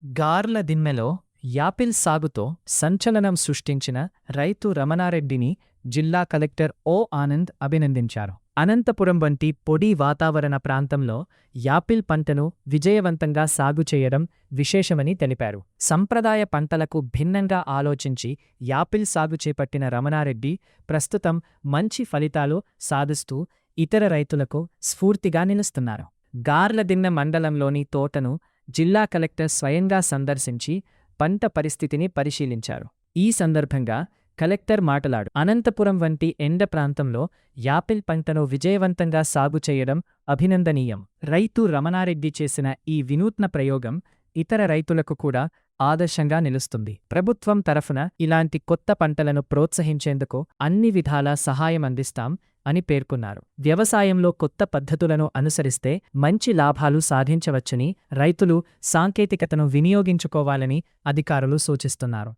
గార్ల దిన్నెలో Apple సాగుతో సంచలనం సృష్టించిన రైతు రమణారెడ్డిని జిల్లా కలెక్టర్ ఓ ఆనంద్ అభినందించారు. అనంతపురం వంటి పొడి వాతావరణ ప్రాంతంలో యాపిల్ పంటను విజయవంతంగా సాగు చేయడం విశేషమని తెలిపారు. సంప్రదాయ పంటలకు భిన్నంగా ఆలోచించి యాపిల్ సాగు చేపట్టిన రమణారెడ్డి ప్రస్తుతం మంచి ఫలితాలు సాధిస్తూ ఇతర రైతులకు స్ఫూర్తిగా నిలుస్తున్నారు. గార్లదిన్నె మండలంలోని తోటను జిల్లా కలెక్టర్ స్వయంగా సందర్శించి పంట పరిస్థితిని పరిశీలించారు. ఈ సందర్భంగా కలెక్టర్ మాట్లాడు అనంతపురం వంటి ఎండ ప్రాంతంలో యాపిల్ పంటను విజయవంతంగా సాగు చేయడం అభినందనీయం. రైతు రమణారెడ్డి చేసిన ఈ వినూత్న ప్రయోగం ఇతర రైతులకు కూడా ఆదర్శంగా నిలుస్తుంది. ప్రభుత్వం తరఫున ఇలాంటి కొత్త పంటలను ప్రోత్సహించేందుకు అన్ని విధాలా సహాయం అందిస్తాం అని పేర్కొన్నారు. వ్యవసాయంలో కొత్త పద్ధతులను అనుసరిస్తే మంచి లాభాలు సాధించవచ్చని రైతులు సాంకేతికతను వినియోగించుకోవాలని అధికారులు సూచిస్తున్నారు.